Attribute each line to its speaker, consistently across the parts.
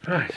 Speaker 1: Right.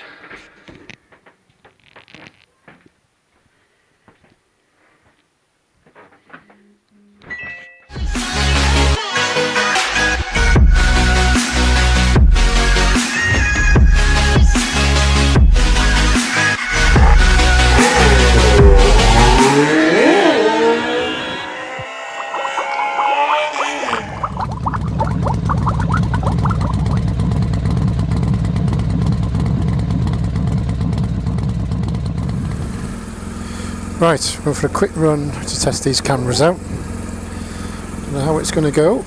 Speaker 1: Right, we're for a quick run to test these cameras out. Don't know how it's going to go,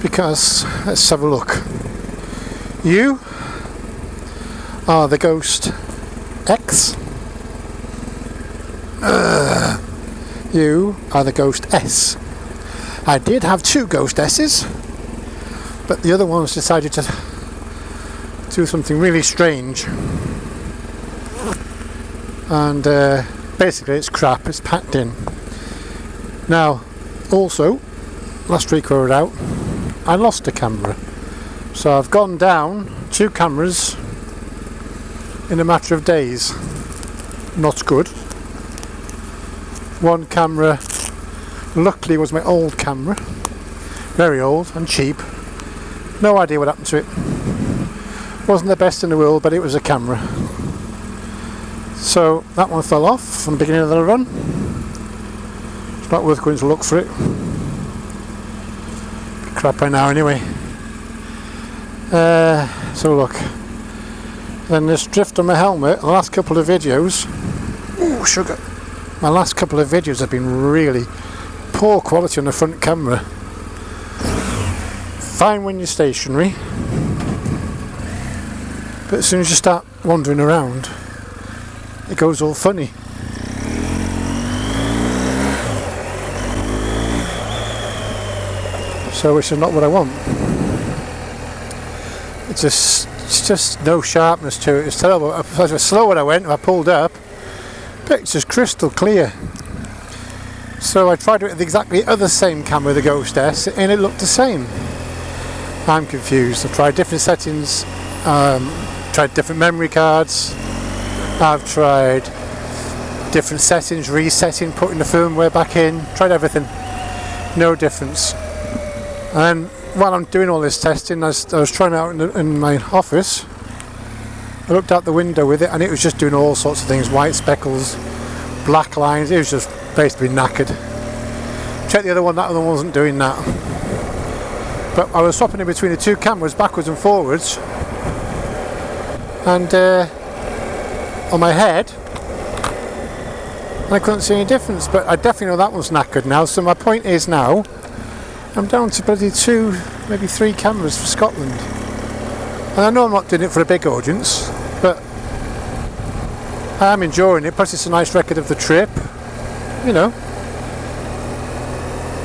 Speaker 1: because let's have a look. You are the Ghost X. You are the Ghost S. I did have two Ghost S's, but the other one's decided to do something really strange. And basically it's crap, it's packed in. Now, also, last week we were out, I lost a camera. So I've gone down 2 cameras in a matter of days. Not good. One camera, luckily, was my old camera. Very old and cheap. No idea what happened to it. Wasn't the best in the world, but it was a camera. So that one fell off from the beginning of the run. It's not worth going to look for it. Crap by now anyway. So look. Then this drift on my helmet, the last couple of videos. Ooh, sugar. My last couple of videos have been really poor quality on the front camera. Fine when you're stationary. But as soon as you start wandering around, it goes all funny. So which is not what I want. It's just no sharpness to it. It's terrible. I was slow when I went, I pulled up. Picture's crystal clear. So I tried it with the exactly other same camera, the Ghost S, and it looked the same. I'm confused. I've tried different settings, tried different memory cards. I've tried different settings, resetting, putting the firmware back in, tried everything, no difference. And while I'm doing all this testing, I was trying it out in my office. I looked out the window with it and it was just doing all sorts of things, white speckles, black lines, it was just basically knackered. Check the other one, that other one wasn't doing that. But I was swapping in between the 2 cameras backwards and forwards, and on my head, and I couldn't see any difference, but I definitely know that one's knackered now. So my point is now, I'm down to bloody 2, maybe 3 cameras for Scotland. And I know I'm not doing it for a big audience, but I am enjoying it, plus it's a nice record of the trip, you know.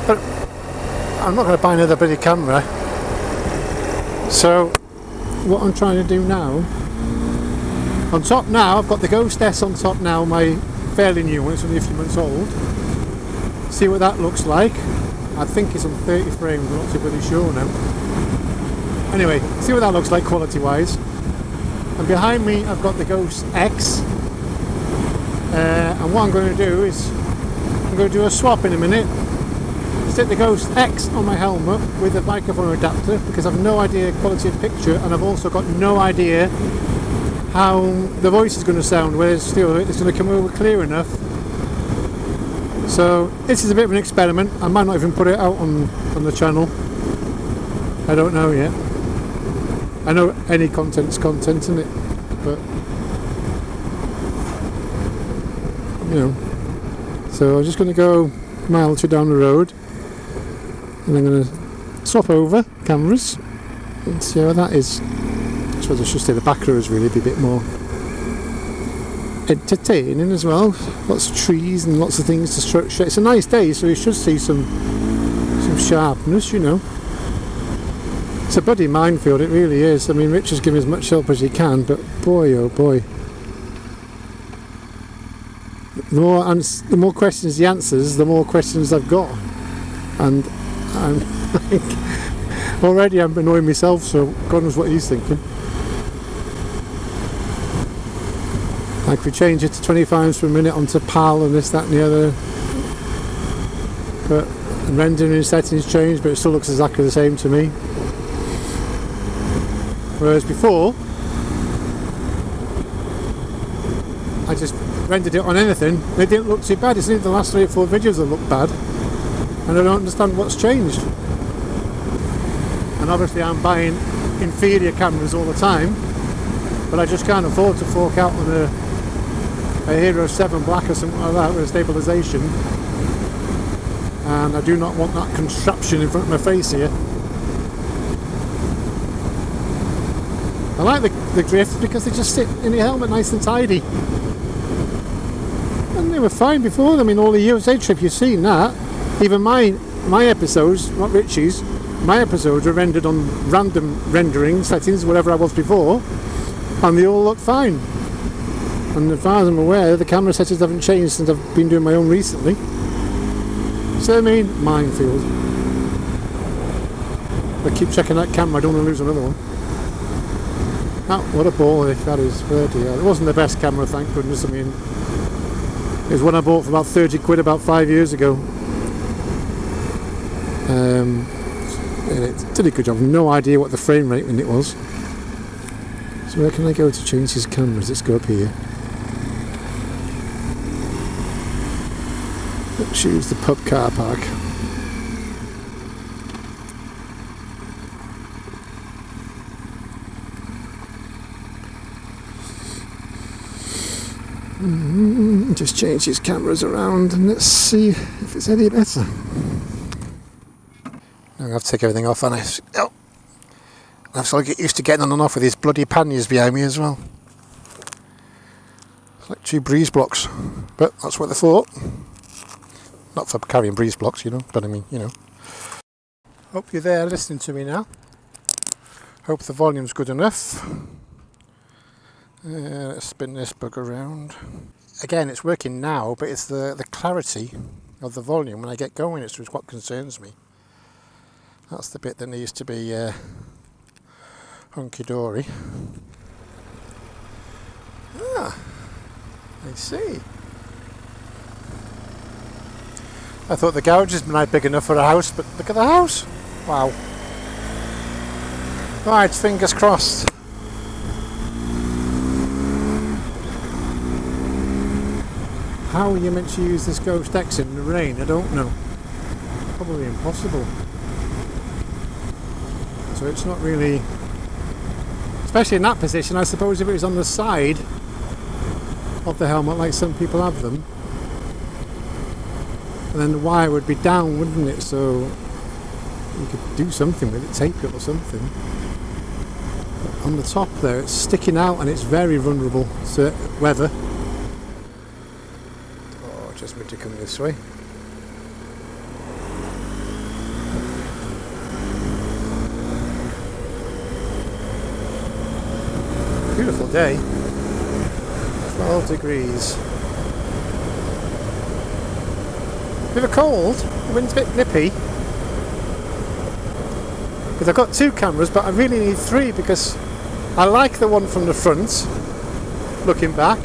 Speaker 1: But I'm not going to buy another bloody camera. So what I'm trying to do now, on top now, I've got the Ghost S on top now, my fairly new one, it's only a few months old. See what that looks like. I think it's on 30 frames, I'm not too bloody sure now. Anyway, see what that looks like quality wise. And behind me I've got the Ghost X. And what I'm going to do is, I'm going to do a swap in a minute. Stick the Ghost X on my helmet with a microphone adapter, because I've no idea quality of picture, and I've also got no idea how the voice is going to sound, whether it's going to come over clear enough. So this is a bit of an experiment. I might not even put it out on the channel. I don't know yet. I know any content's content, isn't it? But you know. So I'm just going to go a mile or 2 down the road, and I'm going to swap over cameras and see how that is. I suppose I should say the back rows really be a bit more entertaining as well. Lots of trees and lots of things to structure. It's a nice day, so you should see some sharpness, you know. It's a bloody minefield, it really is. I mean, Richard's giving as much help as he can, but boy oh boy. The more questions he answers, the more questions I've got. And I'm like, already I'm annoying myself, so God knows what he's thinking. Like we change it to 20 frames per minute onto PAL and this, that and the other. But rendering settings change, but it still looks exactly the same to me. Whereas before, I just rendered it on anything. It didn't look too bad. It's only the last 3 or 4 videos that look bad. And I don't understand what's changed. And obviously I'm buying inferior cameras all the time, but I just can't afford to fork out on a Hero 7 Black or something like that with a stabilisation. And I do not want that contraption in front of my face here. I like the drift because they just sit in the helmet nice and tidy. And they were fine before. I mean, all the USA trip you've seen that. Even my episodes, not Richie's, my episodes were rendered on random rendering settings, whatever I was before, and they all look fine. And as far as I'm aware, the camera settings haven't changed since I've been doing my own recently. So I mean, minefield. I keep checking that camera, I don't want to lose another one. Oh, what a ball that is, 30. It wasn't the best camera, thank goodness. I mean, it was one I bought for about 30 quid about 5 years ago. And it did a good job. No idea what the frame rate when it was. So where can I go to change his cameras? Let's go up here. Let's choose the pub car park. Just change his cameras around and let's see if it's any better. I'm going to have to take everything off, and I have to get used to getting on and off with these bloody panniers behind me as well. It's like 2 breeze blocks, but that's what they're for. Not for carrying breeze blocks, you know, but I mean, you know. Hope you're there listening to me now. Hope the volume's good enough. Let's spin this bug around. Again, it's working now, but it's the clarity of the volume when I get going. It's just what concerns me. That's the bit that needs to be hunky-dory. Ah, I see. I thought the garages might be big enough for a house, but look at the house. Wow. Right, fingers crossed. How are you meant to use this Ghost X in the rain? I don't know. Probably impossible. So it's not really, especially in that position. I suppose if it was on the side of the helmet like some people have them, and then the wire would be down, wouldn't it? So you could do something with it, tape it or something. But on the top there, it's sticking out and it's very vulnerable to weather. Oh, just meant to come this way. Beautiful day. 12 degrees. Bit of a cold, the wind's a bit nippy. Because I've got 2 cameras, but I really need 3 because I like the one from the front, looking back.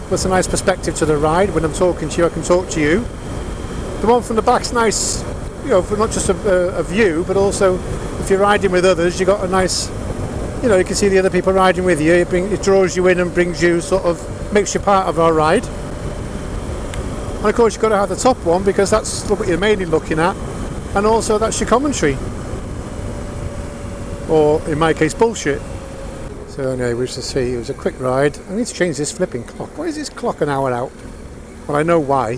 Speaker 1: That's a nice perspective to the ride. When I'm talking to you, I can talk to you. The one from the back's nice, you know, for not just a view, but also if you're riding with others, you've got a nice, you know, you can see the other people riding with you. It draws you in and brings you, sort of, makes you part of our ride. And of course you've got to have the top one because that's what you're mainly looking at, and also that's your commentary, or in my case bullshit. So anyway, we should see, it was a quick ride. I need to change this flipping clock. Why is this clock an hour out? Well, I know why,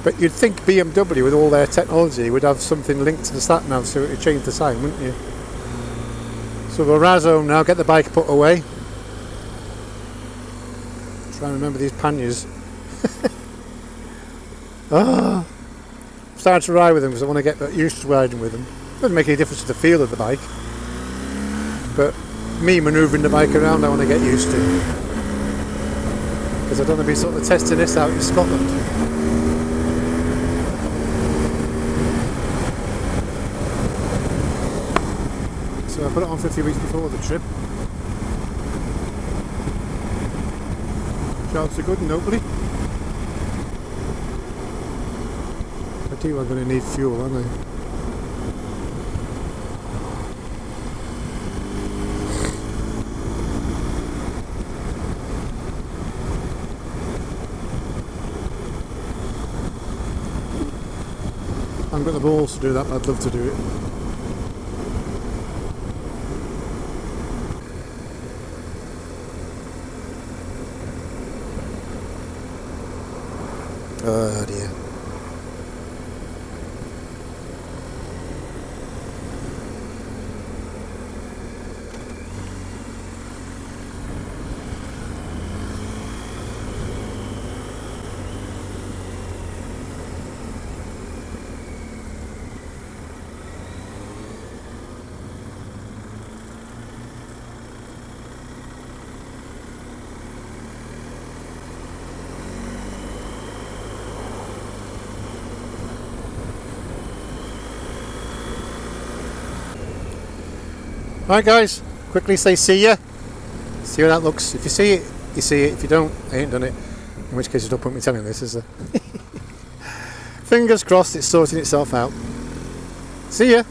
Speaker 1: but you'd think BMW with all their technology would have something linked to the sat nav so it would change the time, wouldn't you? So we'll razz home now, get the bike put away. Try and remember these panniers. I'm starting to ride with them because I want to get used to riding with them. Doesn't make any difference to the feel of the bike, but me manoeuvring the bike around I want to get used to, because I don't want to be sort of testing this out in Scotland. So I put it on for a few weeks before the trip. Jobs are good and hopefully. I do, I'm going to need fuel, aren't I? I haven't got the balls to do that, but I'd love to do it. Oh dear. Alright guys, quickly say see ya. See how that looks. If you see it, you see it. If you don't, I ain't done it. In which case, there's no point me telling this, is there? Fingers crossed it's sorting itself out. See ya.